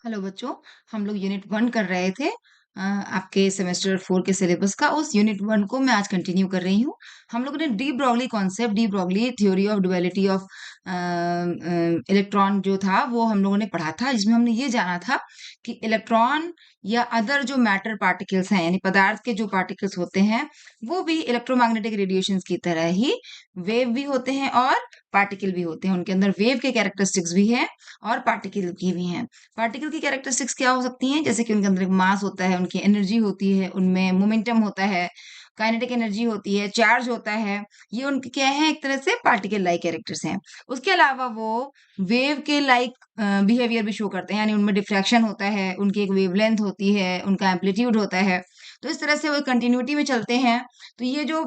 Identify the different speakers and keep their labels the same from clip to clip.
Speaker 1: Hello बच्चों। हम लोग यूनिट 1 कर रहे थे। आपके सेमेस्टर 4 के सिलेबस का उस यूनिट 1 को मैं आज कंटिन्यू कर रही हूँ। हम लोगों ने de Broglie concept, de Broglie theory of duality of electron जो था वो हम लोगों ने पढ़ा था, जिसमें हमने ये जाना था कि इलेक्ट्रॉन या अदर जो मैटर पार्टिकल्स हैं, यानी पदार्थ के जो पार्टिकल्स होते हैं, वो भी इलेक्ट्रोमैग्नेटिक रेडिएशंस की तरह ही वेव भी होते हैं और पार्टिकल भी होते हैं। उनके अंदर वेव के कैरेक्टरिस्टिक्स भी हैं और पार्टिकल की भी हैं। पार्टिकल की कैरेक्टरिस्टिक्स क्या हो सकती हैं? जैसे कि उनके अंदर एक मास होता है, उनकी एनर्जी होती है, उनमें मोमेंटम होता है, काइनेटिक एनर्जी होती है, चार्ज होता है। ये उनके क्या है? एक तरह से पार्टिकल लाइक कैरेक्टर्स हैं। उसके अलावा वो वेव के लाइक बिहेवियर भी शो करते हैं, यानी उनमें डिफ्रैक्शन होता है, उनकी एक वेवलेंथ होती है, उनका एम्पलीट्यूड होता है। तो इस तरह से वो कंटिन्यूटी में चलते हैं। तो ये जो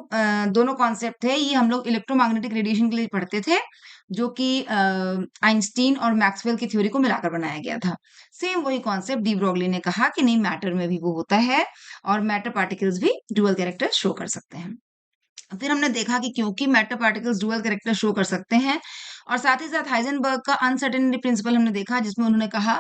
Speaker 1: दोनों कॉन्सेप्ट थे, ये हम लोग इलेक्ट्रोमैग्नेटिक रेडिएशन के लिए पढ़ते थे, जो कि आइंस्टीन और मैक्सवेल की थ्योरी को मिलाकर बनाया गया था। सेम वही कॉन्सेप्ट डी ब्रोगली ने कहा कि नहीं, मैटर में भी वो होता है और मैटर पार्टिकल्स भी डुअल कैरेक्टर शो कर सकते हैं। फिर हमने देखा कि क्योंकि matter particles dual character show कर सकते हैं और साथ ही साथ हाइजेनबर्ग का अनसर्टेनिटी प्रिंसिपल हमने देखा, जिसमें उन्होंने कहा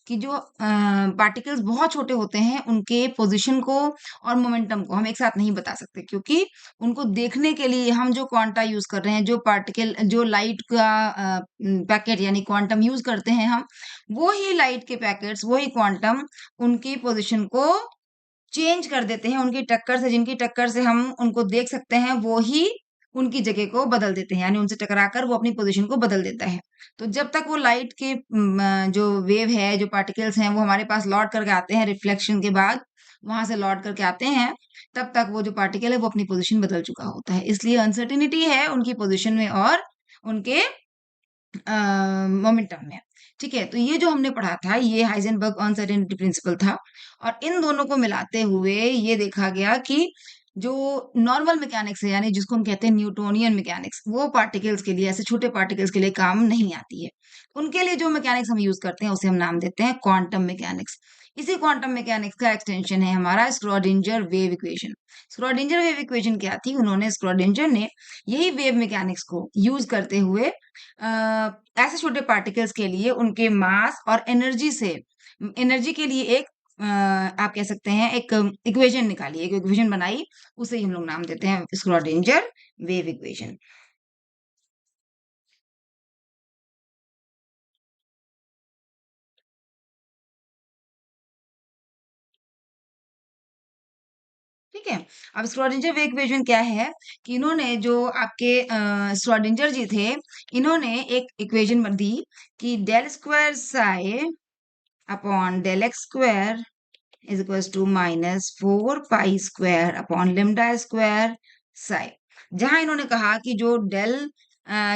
Speaker 1: कि जो पार्टिकल्स बहुत छोटे होते हैं उनके पोजीशन को और मोमेंटम को हम एक साथ नहीं बता सकते, क्योंकि उनको देखने के लिए हम जो क्वांटा यूज कर रहे हैं, जो पार्टिकल जो लाइट का पैकेट यानी क्वांटम यूज करते हैं हम, वो ही लाइट के पैकेट्स, वही क्वांटम उनकी पोजीशन को चेंज कर देते हैं। उनकी टक्कर से, जिनकी टक्कर से हम उनको देख सकते हैं, वो ही उनकी जगह को बदल देते हैं, यानी उनसे टकराकर वो अपनी पोज़ीशन को बदल देता है। तो जब तक वो लाइट के जो वेव है, जो पार्टिकल्स हैं, वो हमारे पास लौट करके आते हैं रिफ्लेक्शन के बाद, वहाँ से लौट करके आते हैं, तब तक वो जो पार्टिकल है, वो अपनी पोज़ीशन बदल चुका होता है। इसलिए अनसर्टेनिटी है उनकी पोज़ीशन में और उनके मोमेंटम में। ठीक है? तो ये जो हमने पढ़ा था, ये हाइजेनबर्ग अनसर्टेनिटी प्रिंसिपल था और इन दोनों को मिलाते हुए ये देखा गया कि जो नॉर्मल मैकेनिक्स है, यानी जिसको हम कहते हैं न्यूटोनियन मैकेनिक्स, वो पार्टिकल्स के लिए, ऐसे छोटे पार्टिकल्स के लिए काम नहीं आती है। उनके लिए जो मैकेनिक्स हम यूज़ करते हैं, उसे हम नाम देते हैं क्वांटम मैकेनिक्स। इसी क्वांटम मैकेनिक्स का एक्सटेंशन है हमारा Schrödinger wave equation. Schrödinger wave equation क्या थी? उन्होंने स्क्रोडिंजर ने यही वेव मैकेनिक्स को यूज़ करते हुए ऐसे छोटे पार्टिकल्स के लिए उनके मास और एनर्जी से, एनर्जी के लिए एक आप कह सकते हैं एक इक्वेशन निकाली, एक इक्वेशन बनाई, उसे ही हम लोग नाम देते हैं स्क्रोडिंजर वेव इक्वेशन। ठीक है? अब श्रोडिंगर वेव इक्वेशन क्या है कि इन्होंने जो आपके श्रोडिंगर जी थे, इन्होंने एक इक्वेशन दी कि del square psi upon del X square is equals to minus 4 pi square upon lambda square psi. जहां इन्होंने कहा कि जो डेल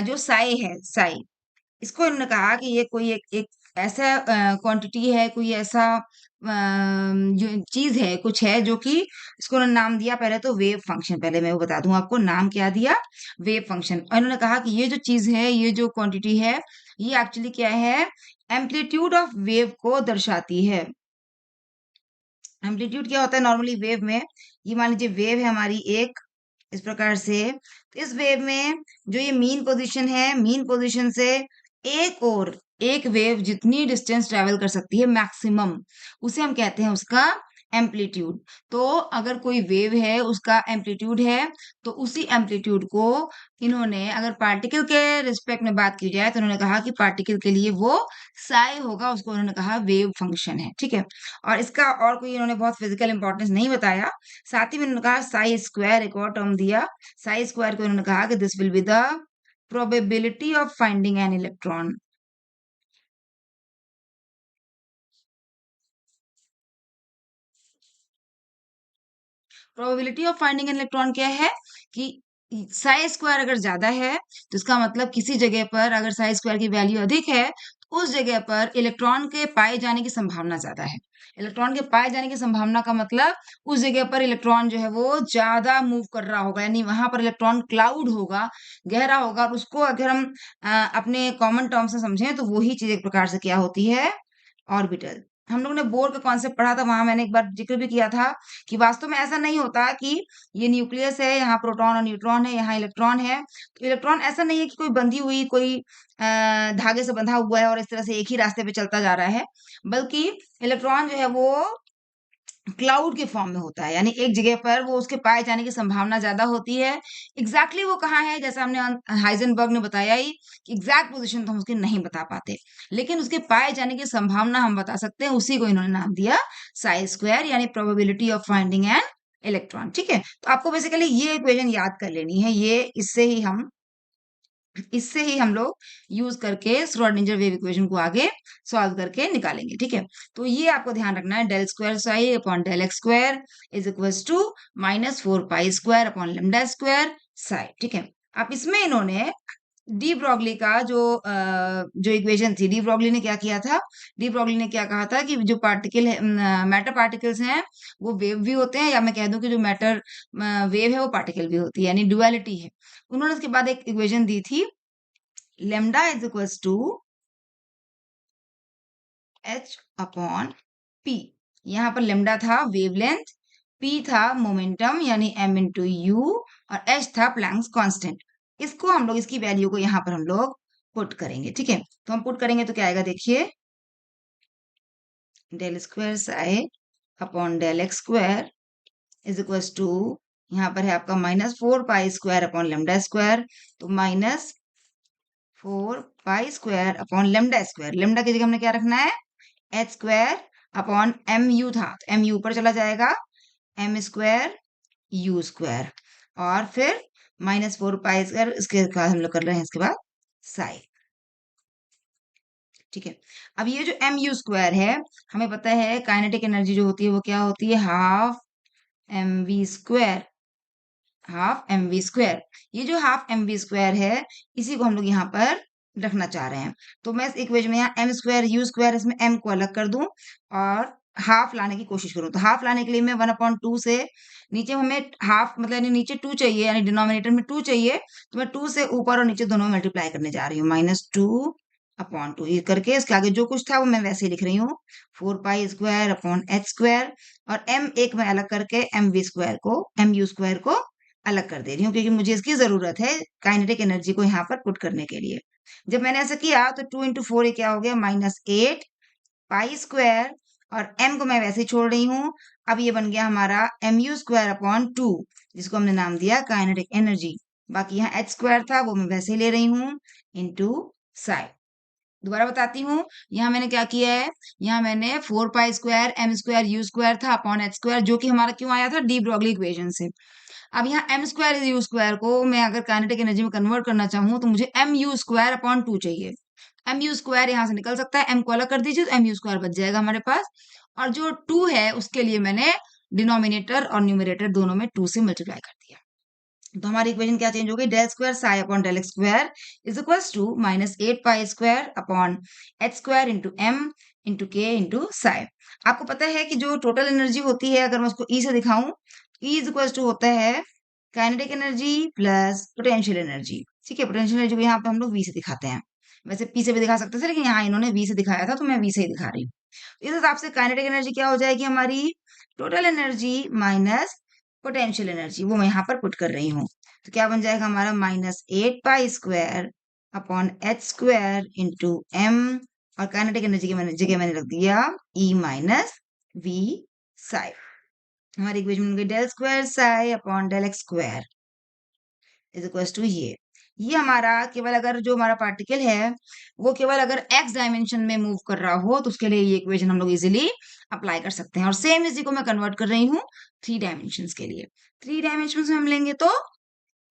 Speaker 1: जो साई है, साई, इसको इन्होंने कहा कि ये कोई एक एक ऐसा क्वांटिटी है, कोई ऐसा जो चीज़ है, कुछ है जो कि इसको उन्होंने नाम दिया पहले तो वेव फंक्शन। पहले मैं वो बता दूँ आपको नाम क्या दिया? Wave function. और इन्होंने कहा कि ये जो चीज़ है, ये जो क्वांटिटी है, ये एक्चुअली क्या है? एम्पलीट्यूड ऑफ वेव को दर्शाती है। एम्पलीट्यूड क्या होता है नॉर्मली वेव में? ये मान लीजिए वेव है हमारी एक, इस प्रकार से। तो इस वेव में जो ये मीन पोजीशन है, मीन पोजीशन से एक और एक वेव जितनी डिस्टेंस ट्रैवल कर सकती है मैक्सिमम, उसे हम कहते हैं उसका एम्पलीट्यूड। तो अगर कोई वेव है, उसका एम्पलीट्यूड है, तो उसी एम्पलीट्यूड को इन्होंने, अगर पार्टिकल के रिस्पेक्ट में बात की जाए, तो उन्होंने कहा कि पार्टिकल के लिए वो साई होगा, उसको उन्होंने कहा वेव फंक्शन है। ठीक है? और इसका और कोई इन्होंने बहुत फिजिकल इंपॉर्टेंस नहीं बताया। साथ ही में उन्होंने कहा साई स्क्वायर, एक और टर्म दिया। साई स्क्वायर को उन्होंने कहा कि this will be the probability of finding an electron. Probability of finding an electron क्या है कि साई स्क्वायर अगर ज्यादा है, तो इसका मतलब किसी जगह पर अगर साई स्क्वायर की वैल्यू अधिक है, तो उस जगह पर इलेक्ट्रॉन के पाए जाने की संभावना ज्यादा है। इलेक्ट्रॉन के पाए जाने की संभावना का मतलब उस जगह पर इलेक्ट्रॉन जो है वो ज्यादा मूव कर रहा होगा, यानी वहां पर इलेक्ट्रॉन क्लाउड होगा, गहरा होगा। और उसको अगर हम अपने कॉमन टर्म से समझें, तो वही चीज एक प्रकार से क्या होती है? ऑर्बिटल। हम लोगों ने बोर का कॉन्सेप्ट पढ़ा था, वहां मैंने एक बार जिक्र भी किया था कि वास्तव में ऐसा नहीं होता कि ये न्यूक्लियस है, यहाँ प्रोटॉन और न्यूट्रॉन है, यहाँ इलेक्ट्रॉन है। तो इलेक्ट्रॉन ऐसा नहीं है कि कोई बंधी हुई कोई धागे से बंधा हुआ है और इस तरह से एक ही रास्ते पे चलता जा रहा है, बल्कि इलेक्ट्रॉन जो है वो क्लाउड के फॉर्म में होता है, यानी एक जगह पर वो उसके पाए जाने की संभावना ज्यादा होती है। एग्जैक्टली वो कहाँ है, जैसा हमने हाइजेनबर्ग ने बताया ही कि एग्जैक्ट पोजीशन तो हम उसकी नहीं बता पाते, लेकिन उसके पाए जाने की संभावना हम बता सकते हैं। उसी को इन्होंने नाम दिया साई स्क्वायर, यानी probability of finding an electron. ठीक है, तो आपको बेसिकली ये इक्वेशन याद कर लेनी है। ये इससे ही हम लोग यूज करके श्रोडिंगर वेव इक्वेशन को आगे सॉल्व करके निकालेंगे। ठीक है, तो ये आपको ध्यान रखना है, del square psi upon del X square is equals to minus 4 pi square upon lambda square psi. ठीक है, अब इसमें इन्होंने डी ब्रॉगली का जो इक्वेशन थी, डी ब्रॉगली ने क्या किया था, डी ब्रॉगली ने क्या कहा था कि जो पार्टिकल है, मैटर पार्टिकल्स हैं वो वेव भी होते हैं, या मैं कह दूं कि जो मैटर वेव है वो पार्टिकल भी होती है, यानी डुअलिटी है। उन्होंने उसके बाद एक इक्वेशन दी थी, lambda is equals to H upon P. यहाँ पर लेमडा था वेवलेंथ, पी था मोमेंटम यानी m इंटू यू, और h था प्लैंक्स कांस्टेंट। इसको हम लोग, इसकी वैल्यू को यहाँ पर हम लोग पुट करेंगे। ठीक है, तो हम पुट करेंगे तो क्या आएगा, देखिए, del square psi upon del X square is equals to, यहाँ पर है आपका minus 4 pi square upon lambda square, तो minus 4 pi square upon lambda square. Lambda की जगह हमने क्या रखना है, H square upon M U था, तो एम यू ऊपर चला जाएगा, एम स्क्वायर यू स्क्वायर, और फिर माइनस 4 पाई स्क्वायर, इसके बाद हम लोग कर रहे हैं इसके बाद साई। ठीक है, अब ये जो एम यू स्क्वायर है, हमें पता है काइनेटिक एनर्जी जो होती है वो क्या होती है, half M V square, half M V square. ये जो हाफ एम वी स्क्वायर है, इसी को हम लोग यहाँ पर रखना चाह रहे हैं। तो मैं इस इक्वेशन में यहाँ एम स्क्वायर यू स्क्वायर, इसमें एम को अलग कर दूं और हाफ लाने की कोशिश करूं। तो हाफ लाने के लिए मैं 1/2 से नीचे, हमें हाफ मतलब यानी नीचे 2 चाहिए, यानी डिनोमिनेटर में 2 चाहिए, तो मैं 2 से ऊपर और नीचे दोनों में मल्टीप्लाई करने जा रही हूँ, -2/2। ये करके इसके आगे जो कुछ था वो मैं वैसे ही लिख रही हूँ, 4 pi square upon H square, और एम एक में अलग करके एम वी स्क्वायर को, एम यू स्क्वायर को अलग कर दे रही हूँ, क्योंकि मुझे इसकी जरूरत है काइनेटिक एनर्जी को यहाँ पर पुट करने के लिए। जब मैंने ऐसा किया तो 2 × 4 क्या हो गया, -8 पाई स्क्वायर, और m को मैं वैसे ही छोड़ रही हूँ। अब ये बन गया हमारा एम यू स्क्वायर अपॉन 2, जिसको हमने नाम दिया काइनेटिक एनर्जी। बाकी यहाँ एच स्क्वायर था वो मैं वैसे ही ले रही हूँ, इंटू साई। दोबारा बताती हूँ, यहाँ मैंने क्या किया है, यहाँ मैंने 4 pi square M square U square था अपॉन एच स्क्वायर, जो कि हमारा क्यों आया था, डी ब्रॉगली इक्वेशन से। अब यहाँ एम स्क्वायर यू स्क्वायर को मैं अगर काइनेटिक एनर्जी में कन्वर्ट करना चाहूँ तो मुझे एम यू स्क्वायर अपॉन 2 चाहिए। एम यू स्क्वायर यहाँ से निकल सकता है, एम को अलग कर दीजिए तो एम यू स्क्वायर बच जाएगा हमारे पास, और जो 2 है उसके लिए मैंने डिनोमिनेटर और न्यूमरेटर दोनों में 2 से मल्टीप्लाई कर दिया। तो हमारी इक्वेशन क्या चेंज हो गई, del square psi upon del X square is equals to -8 pi square upon H square into M into K into psi. आपको पता है कि जो टोटल एनर्जी होती है, अगर मैं उसको ई से दिखाऊं, ई इज इक्वल्स टू होता है kinetic energy plus potential energy. ठीक है, पोटेंशियल एनर्जी को यहाँ पे हम लोग वी से दिखाते हैं, वैसे पी से भी दिखा सकते थे, लेकिन यहाँ इन्होंने वी से दिखाया था तो मैं वी से ही दिखा रही हूँ। इस हिसाब से काइनेटिक एनर्जी क्या हो जाएगी हमारी, total energy minus potential energy, वो मैं यहाँ पर पुट कर रही हूँ। तो क्या बन जाएगा हमारा, -8 pi square upon H square into M, और काइनेटिक एनर्जी की जगह मैंने रख दिया ई माइनस वी साई। हमारी इक्वेशन बन गई del square psi upon del X square is equal to ये हमारा केवल अगर जो हमारा पार्टिकल है वो केवल अगर एक्स डायमेंशन में मूव कर रहा हो तो उसके लिए ये इक्वेशन हम लोग इजीली अप्लाई कर सकते हैं। और सेम इसी को मैं कन्वर्ट कर रही हूँ 3 डायमेंशन के लिए। 3 डायमेंशन में हम लेंगे तो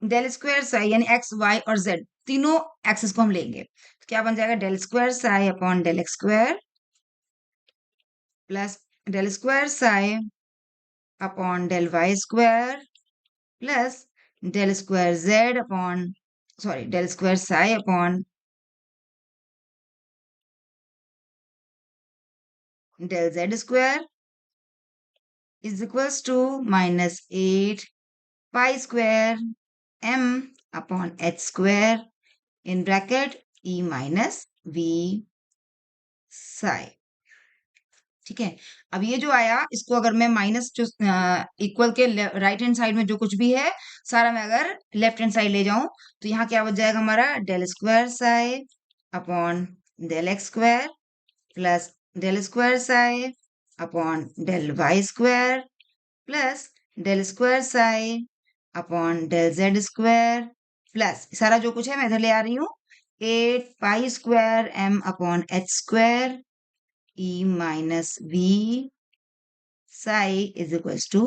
Speaker 1: डेल स्क्वायर साई यानी एक्स वाई और जेड तीनों एक्सिस को हम लेंगे, तो क्या बन जाएगा, del square psi upon del X square plus del square psi upon del Y square plus del square Z upon, sorry, del square psi upon del Z square is equals to -8 pi square M upon H square in bracket E minus V psi. ठीक है। अब ये जो आया इसको अगर मैं minus जो इक्वल के राइट हैंड साइड में जो कुछ भी है सारा मैं अगर लेफ्ट हैंड साइड ले जाऊं तो यहाँ क्या बच जाएगा हमारा del square psi upon del X square plus del square psi upon del Y square plus del square psi upon del Z square plus सारा जो कुछ है मैं इधर ले आ रही हूँ 8 pi square M upon H square E minus V psi is equals to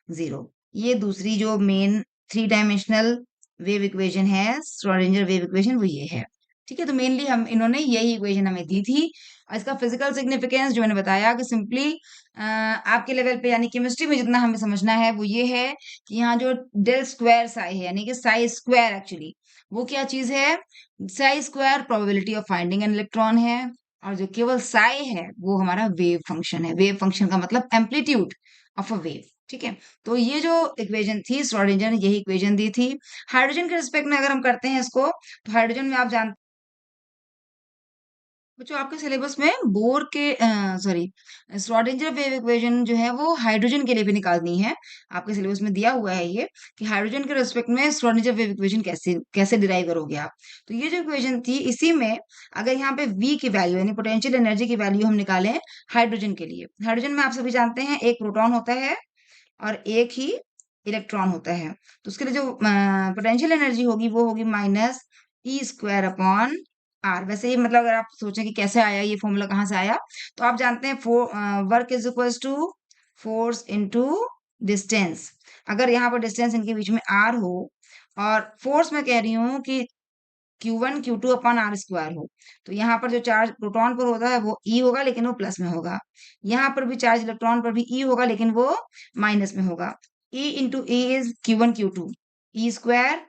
Speaker 1: 0। ये दूसरी जो main three dimensional wave equation है श्रोडिंगर वेव इक्वेशन वो ये है। ठीक है, तो मेनली हम इन्होंने यही इक्वेशन हमें दी थी और इसका फिजिकल सिग्निफिकेंस जो मैंने बताया कि सिंपली आपके लेवल पे यानी केमिस्ट्री में जितना हमें समझना है वो ये है कि यहाँ जो डेल स्क्वायर साई है यानी कि साई स्क्वायर एक्चुअली वो क्या चीज है, Sai square probability of finding an electron है और जो केवल साई है वो हमारा वेव फंक्शन है। वेव फंक्शन का मतलब एम्पलीट्यूड ऑफ अ वेव। ठीक है, तो ये जो इक्वेशन थी श्रोडिंगर ने यही इक्वेशन दी थी। हाइड्रोजन के रिस्पेक्ट में अगर हम करते हैं इसको तो हाइड्रोजन में आप जानते बच्चों आपके सिलेबस में बोर के सॉरी श्रोडिंगर वेव इक्वेशन जो है वो हाइड्रोजन के लिए भी निकालनी है। आपके सिलेबस में दिया हुआ है ये कि हाइड्रोजन के रिस्पेक्ट में श्रोडिंगर वेव इक्वेशन कैसे कैसे डिराइव करोगे आप। तो ये जो इक्वेशन थी इसी में अगर यहाँ पे V की वैल्यू यानी पोटेंशियल एनर्जी की वैल्यू हम निकालें हाइड्रोजन के लिए, हाइड्रोजन में आप सभी जानते हैं एक प्रोटॉन होता है और एक ही इलेक्ट्रॉन होता है। तो उसके लिए जो पोटेंशियल एनर्जी होगी वो होगी minus E square upon R. वैसे ये मतलब अगर आप सोचें कि कैसे आया ये फॉर्मूला कहाँ से आया तो आप जानते हैं work is equals to force into distance. अगर यहाँ पर डिस्टेंस इनके बीच में आर हो और फोर्स मैं कह रही हूँ कि Q1 Q2 upon R square हो तो यहाँ पर जो चार्ज प्रोटॉन पर होता है वो E होगा लेकिन वो प्लस में होगा। यहाँ पर भी चार्ज इलेक्ट्रॉन पर भी E होगा लेकिन वो माइनस में होगा। E into E is Q1 Q2 E square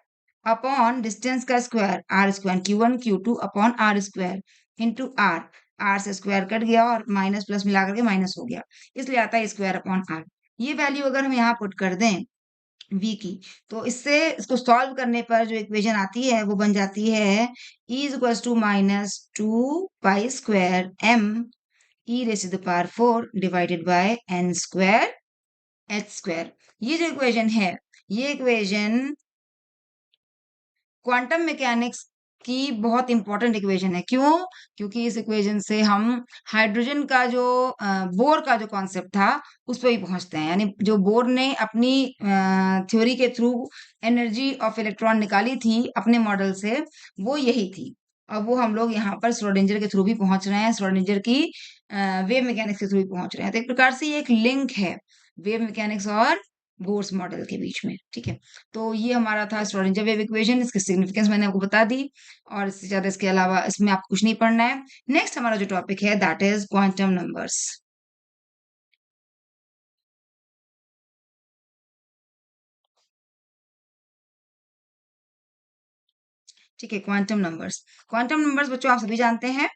Speaker 1: upon distance का square R square Q1 Q2 upon R square into R. R से स्क्वायर कट गया और माइनस प्लस मिला करके माइनस हो गया इसलिए आता है स्क्वायर अपॉन आर। ये वैल्यू अगर हम यहाँ पुट कर दें v की तो इससे इसको सॉल्व करने पर जो इक्वेशन आती है वो बन जाती है e is equal to minus 2 pi square m e raise to the power 4 divided by n square h square. ये जो इक्वेशन है ये इक्वेशन क्वांटम मैकेनिक्स की बहुत इंपॉर्टेंट इक्वेशन है। क्यों? क्योंकि इस इक्वेशन से हम हाइड्रोजन का जो बोर का जो कॉन्सेप्ट था उस पर ही पहुंचते हैं। यानी जो बोर ने अपनी थ्योरी के थ्रू एनर्जी ऑफ इलेक्ट्रॉन निकाली थी अपने मॉडल से वो यही थी। अब वो हम लोग यहाँ पर श्रोडिंगर के थ्रू भी पहुंच रहे हैं, श्रोडिंगर की वेव मैकेनिक्स के थ्रू भी पहुंच रहे हैं। तो एक प्रकार से ये एक लिंक है वेव मैकेनिक्स और बोर्स मॉडल के बीच में। ठीक है, तो ये हमारा था श्रोडिंगर वेव इक्वेशन, इसकी सिग्निफिकेंस मैंने आपको बता दी और इससे ज्यादा इसके अलावा इसमें आपको कुछ नहीं पढ़ना है। नेक्स्ट हमारा जो टॉपिक है दैट इज क्वांटम नंबर्स। ठीक है, क्वांटम नंबर्स बच्चों आप सभी जानते हैं।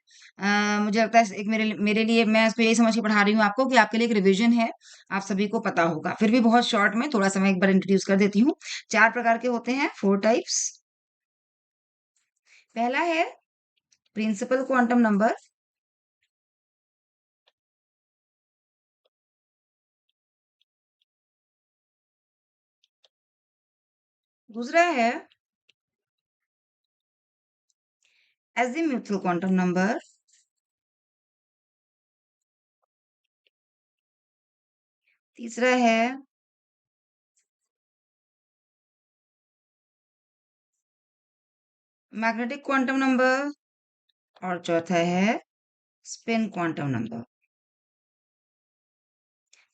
Speaker 1: मुझे लगता है एक मेरे मेरे लिए मैं इसको यही समझ के पढ़ा रही हूँ आपको कि आपके लिए एक रिवीजन है, आप सभी को पता होगा। फिर भी बहुत शॉर्ट में थोड़ा सा मैं एक बार इंट्रोड्यूस कर देती हूँ। 4 प्रकार के होते हैं, 4 टाइप्स। पहला है प्रिंसिपल क्वांटम नंबर, दूसरा है एजीम्यूथल क्वांटम नंबर, तीसरा है मैग्नेटिक क्वांटम नंबर और चौथा है स्पिन क्वांटम नंबर।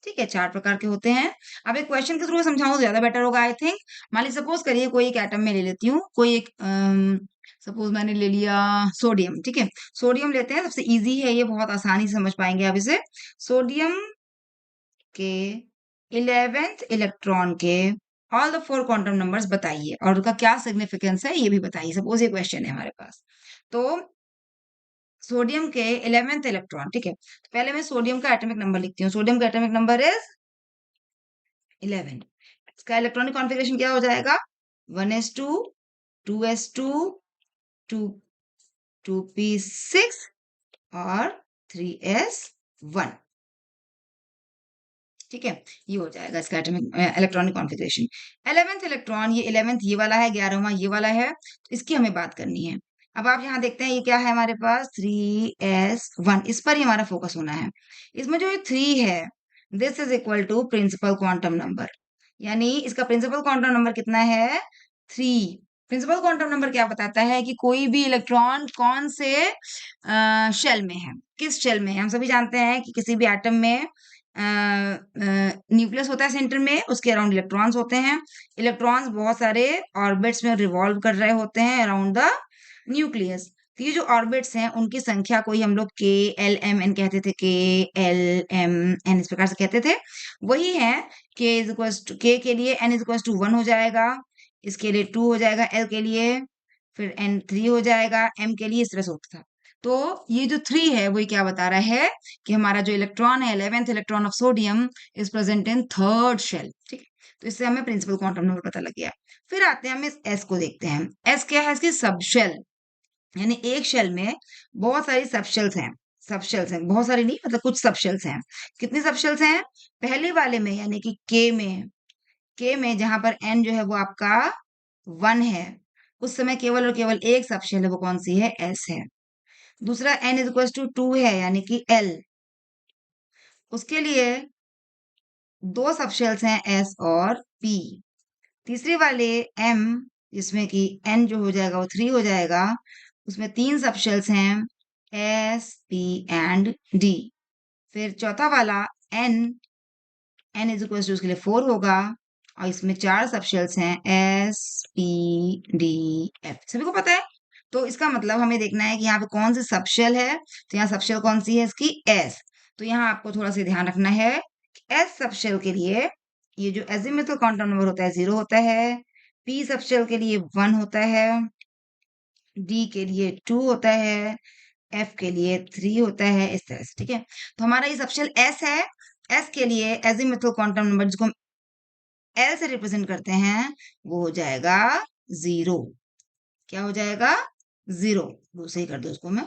Speaker 1: ठीक है, 4 प्रकार के होते हैं। अब एक क्वेश्चन के थ्रू समझाऊं तो ज्यादा बेटर होगा आई थिंक। मान लीजिए सपोज करिए कोई एक एटम में ले लेती हूँ, कोई एक सपोज मैंने ले लिया सोडियम। ठीक है, सोडियम लेते हैं, सबसे इजी है ये, बहुत आसानी से समझ पाएंगे आप इसे। सोडियम के 11th इलेक्ट्रॉन के ऑल द 4 क्वांटम नंबर्स बताइए और उनका क्या सिग्निफिकेंस है ये भी बताइए। सपोज ये क्वेश्चन है हमारे पास। तो सोडियम के 11th इलेक्ट्रॉन, ठीक है, तो पहले मैं सोडियम का एटॉमिक नंबर लिखती हूँ। सोडियम का एटॉमिक नंबर इज 11। इसका इलेक्ट्रॉनिक कॉन्फ़िगरेशन क्या हो जाएगा? 1s2 2s2 2 2p6 और 3s1। ठीक है? ये हो जाएगा इसका atomic electronic configuration. 11th electron, ये 11th ये वाला है, 11वां ये वाला है, तो इसकी हमें बात करनी है। अब आप यहाँ देखते हैं ये क्या है हमारे पास 3s1, इस पर ही हमारा फ़ोकस होना है। इसमें जो ये 3 है, this is equal to principal quantum number, यानी इसका प्रिंसिपल क्वांटम नंबर कितना है? 3। प्रिंसिपल क्वांटम नंबर क्या बताता है कि कोई भी इलेक्ट्रॉन कौन से शेल में है, किस शेल में है। हम सभी जानते हैं कि किसी भी एटम में न्यूक्लियस होता है सेंटर में, उसके अराउंड इलेक्ट्रॉन्स होते हैं। इलेक्ट्रॉन्स बहुत सारे ऑर्बिट्स में रिवॉल्व कर रहे होते हैं अराउंड द न्यूक्लियस। तो ये जो ऑर्बिट्स हैं उनकी संख्या को ही हम लोग के एल एम एन कहते थे, के एल एम एन इस प्रकार से कहते थे। वही है के इज इक्वल टू के के लिए एन इज इक्वल टू 1 हो जाएगा, इसके लिए 2 हो जाएगा एल के लिए, फिर एन 3 हो जाएगा एम के लिए, इस तरह से होता था। तो ये जो 3 है वही क्या बता रहा है कि हमारा जो इलेक्ट्रॉन है 11th electron of sodium is present in third shell. ठीक है, तो इससे हमें प्रिंसिपल क्वांटम नंबर पता लग गया। फिर आते हैं हम इस एस को देखते हैं। एस क्या है? इसकी सब शेल, यानी एक शेल में बहुत सारी सब शेल्स हैं। सब शेल्स हैं, बहुत सारी नहीं, मतलब कुछ सब शेल्स हैं। कितनी सब शेल्स हैं? पहले वाले में यानी कि के में जहां पर एन जो है वो आपका 1 है, उस समय केवल और केवल एक सब शेल है, वो कौन सी है? एस है। दूसरा n इज इक्वल टू 2 है यानी कि L, उसके लिए दो सबशेल्स हैं S और P। तीसरे वाले M, जिसमें कि N जो हो जाएगा वो 3 हो जाएगा, उसमें तीन सबशेल्स हैं S, P एंड D। फिर चौथा वाला N, N is equal to उसके लिए 4 होगा, और इसमें चार सबशेल्स हैं S, P, D, F। सभी को पता है? तो इसका मतलब हमें देखना है कि यहाँ पे कौन सी सबशेल है। तो यहाँ सबशेल कौन सी है? इसकी एस। तो यहाँ आपको थोड़ा सा ध्यान रखना है कि एस सबशेल के लिए ये जो एजिमुथल क्वांटम नंबर होता है 0 होता है, पी सबशेल के लिए 1 होता है, डी के लिए 2 होता है, एफ के लिए 3 होता है, इस तरह से। ठीक है, तो हमारा ये सबशेल एस है। एस के लिए एजिमुथल क्वांटम नंबर जिसको हम एल से रिप्रेजेंट करते हैं वो हो जाएगा 0। क्या हो जाएगा? 0। सही कर दो उसको मैं।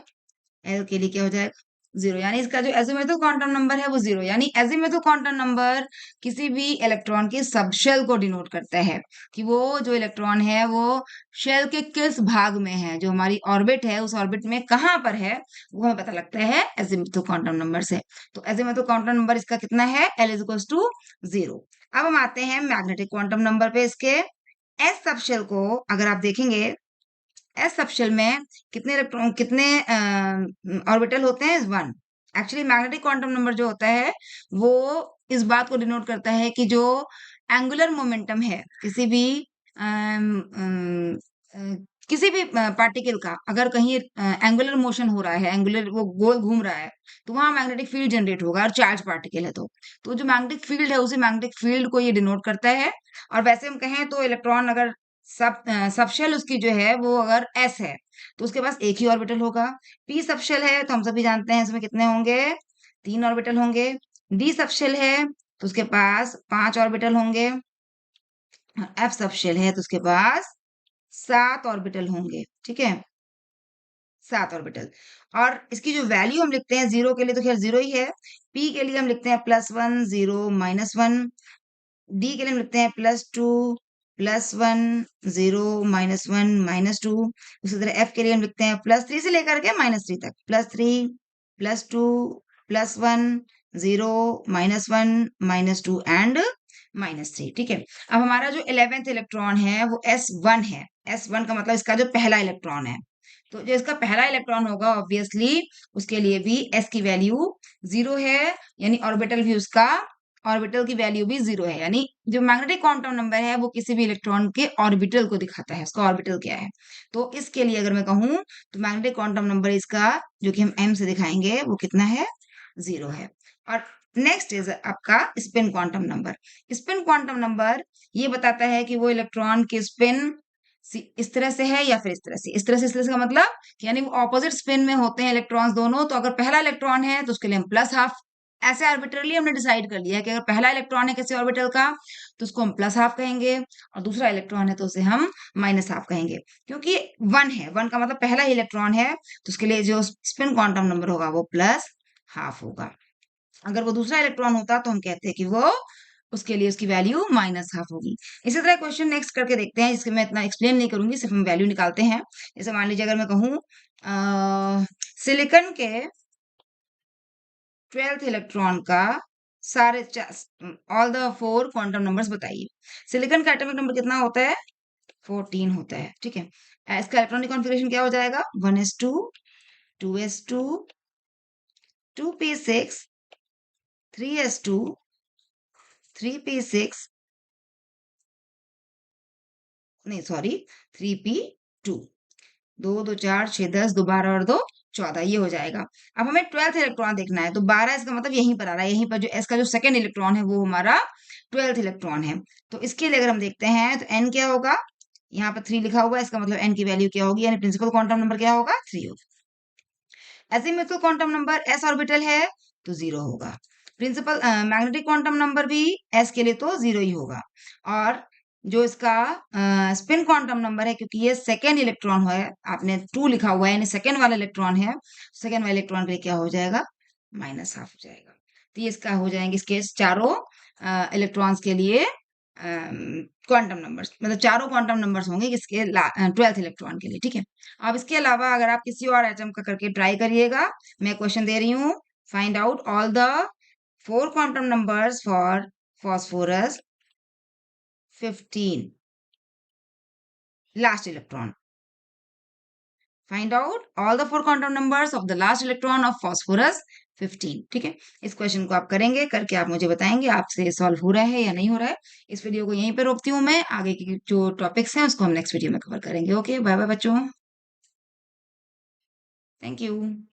Speaker 1: एल के लिए क्या हो जाएगा? 0, यानी इसका जो एजिमुथल क्वांटम नंबर है वो 0, यानी एजिमुथल क्वांटम नंबर किसी भी इलेक्ट्रॉन के सबशेल को डिनोट करता है कि वो जो इलेक्ट्रॉन है वो शेल के किस भाग में है, जो हमारी ऑर्बिट है उस ऑर्बिट में कहाँ पर है, वो हमें पता लगता है एजिमुथल क्वांटम नंबर से। तो एजिमुथल क्वांटम नंबर इसका कितना है? L is equal to 0। अब हम आते हैं मैग्नेटिक क्वांटम नंबर पे। इसके एस सबशेल को अगर आप देखेंगे, एस सबशेल में कितने इलेक्ट्रॉन, कितने ऑर्बिटल होते हैं? 1। एक्चुअली मैग्नेटिक क्वांटम नंबर जो होता है वो इस बात को डिनोट करता है कि जो एंगुलर मोमेंटम है किसी भी अम, अम, अ, किसी भी पार्टिकल का, अगर कहीं एंगुलर मोशन हो रहा है, एंगुलर वो गोल घूम रहा है, तो वहां मैग्नेटिक फील्ड जनरेट होगा, और चार्ज पार्टिकल है तो जो मैग्नेटिक फील्ड है उसी मैग्नेटिक फील्ड को ये डिनोट करता है। और वैसे हम कहें तो इलेक्ट्रॉन अगर सबशेल उसकी जो है वो अगर एस है तो उसके पास एक ही ऑर्बिटल होगा। पी सबशेल है तो हम सभी जानते हैं इसमें कितने होंगे? 3 ऑर्बिटल होंगे। डी सबशेल है तो उसके पास 5 ऑर्बिटल होंगे। एफ सबशेल है तो उसके पास 7 ऑर्बिटल होंगे। ठीक है, 7 ऑर्बिटल। और इसकी जो वैल्यू हम लिखते हैं जीरो के लिए तो खैर जीरो ही है। पी के लिए हम लिखते हैं +1 0 -1, डी के लिए हम लिखते हैं +2 +1 0 -1 -2। उसी तरह एफ के लिए हम लिखते हैं +3 से लेकर के -3 तक, +3 +2 +1 0 -1 -2 एंड -3। ठीक है, अब हमारा जो 11th इलेक्ट्रॉन है वो S1 है। S1 का मतलब इसका जो पहला इलेक्ट्रॉन है, तो जो इसका पहला इलेक्ट्रॉन होगा ऑब्वियसली उसके लिए भी S की वैल्यू 0 है, यानी ऑर्बिटल भी उसका, ऑर्बिटल की वैल्यू भी 0 है, यानी जो मैग्नेटिक क्वांटम नंबर है वो किसी भी इलेक्ट्रॉन के ऑर्बिटल को दिखाता है, उसका ऑर्बिटल क्या है। तो इसके लिए अगर मैं कहूं तो मैग्नेटिक क्वांटम नंबर इसका जो कि हम m से दिखाएंगे वो कितना है? 0 है। और नेक्स्ट इज आपका spin quantum number. Spin quantum number ये बताता है कि वो इलेक्ट्रॉन की स्पिन इस तरह से है या फिर इस तरह से। इस तरह से, इस तरह से का मतलब यानी वो ऑपोजिट स्पिन में होते हैं इलेक्ट्रॉन्स दोनों। तो अगर पहला इलेक्ट्रॉन है तो उसके लिए हम +12, ऐसे आर्बिट्रली हमने डिसाइड कर लिया है कि अगर पहला इलेक्ट्रॉन है किसी ऑर्बिटल का तो उसको हम +12 कहेंगे, और दूसरा इलेक्ट्रॉन है तो उसे हम -12 कहेंगे, क्योंकि 1 है, 1 का मतलब पहला ही इलेक्ट्रॉन है, तो उसके लिए जो स्पिन क्वांटम नंबर होगा वो +12 होगा। अगर वो दूसरा इलेक्ट्रॉन होता तो हम कहते हैं कि वो उसके लिए उसकी वैल्यू माइनस हाफ होगी। इसी तरह क्वेश्चन नेक्स्ट करके देखते हैं, जिसके मैं इतना एक्सप्लेन नहीं करूंगी, सिर्फ हम वैल्यू निकालते हैं। जैसे मान लीजिए अगर मैं कहूँ सिलिकॉन के 12th इलेक्ट्रॉन का सारे ऑल द 4 क्वांटम नंबर्स बताइए। सिलिकॉन का एटॉमिक नंबर कितना होता है? 14 होता है, ठीक है। इसका इलेक्ट्रॉनिक कॉन्फ़िगरेशन क्या हो जाएगा? 1s2, 2s2, 2p6, 3s2, 3p6, नहीं सॉरी, 3p2। 2 2 4 6 10, 2 12 और 2 14, ये हो जाएगा। अब हमें 12th इलेक्ट्रॉन देखना है, तो 12 इसका मतलब यहीं पर आ रहा है, यहीं पर जो एस का जो सेकंड इलेक्ट्रॉन है वो हमारा 12th इलेक्ट्रॉन है। तो इसके लिए अगर हम देखते हैं तो एन क्या होगा? यहाँ पर 3 लिखा हुआ है, इसका मतलब एन की वैल्यू क्या होगी, यानी प्रिंसिपल क्वांटम नंबर क्या होगा? 3 होगा। Azimuthal quantum number S orbital है तो 0 होगा। प्रिंसिपल मैग्नेटिक क्वांटम नंबर भी एस के लिए तो 0 ही होगा। और जो इसका स्पिन क्वांटम नंबर है, क्योंकि ये सेकेंड इलेक्ट्रॉन है, आपने 2 लिखा हुआ है यानी सेकेंड वाला इलेक्ट्रॉन है, सेकेंड वाले इलेक्ट्रॉन के लिए क्या हो जाएगा? माइनस हाफ हो जाएगा। तो ये इसका हो जाएंगे इसके चारों इलेक्ट्रॉन्स के लिए क्वांटम नंबर्स, मतलब चारों क्वांटम नंबर्स होंगे इसके 12th इलेक्ट्रॉन के लिए, ठीक है। अब इसके अलावा अगर आप किसी और एटम का करके ट्राई करिएगा, मैं क्वेश्चन दे रही हूँ, find out all the 4 quantum numbers for phosphorus 15 last electron. Find out all the 4 quantum numbers of the last electron of phosphorus 15, ठीक है। इस क्वेश्चन को आप करेंगे, करके आप मुझे बताएंगे आपसे सॉल्व हो रहा है या नहीं हो रहा है। इस वीडियो को यहीं पे रोकती हूँ मैं, आगे की जो टॉपिक्स हैं उसको हम नेक्स्ट वीडियो में कवर करेंगे। ओके, बाय बाय बच्चों, थैंक यू।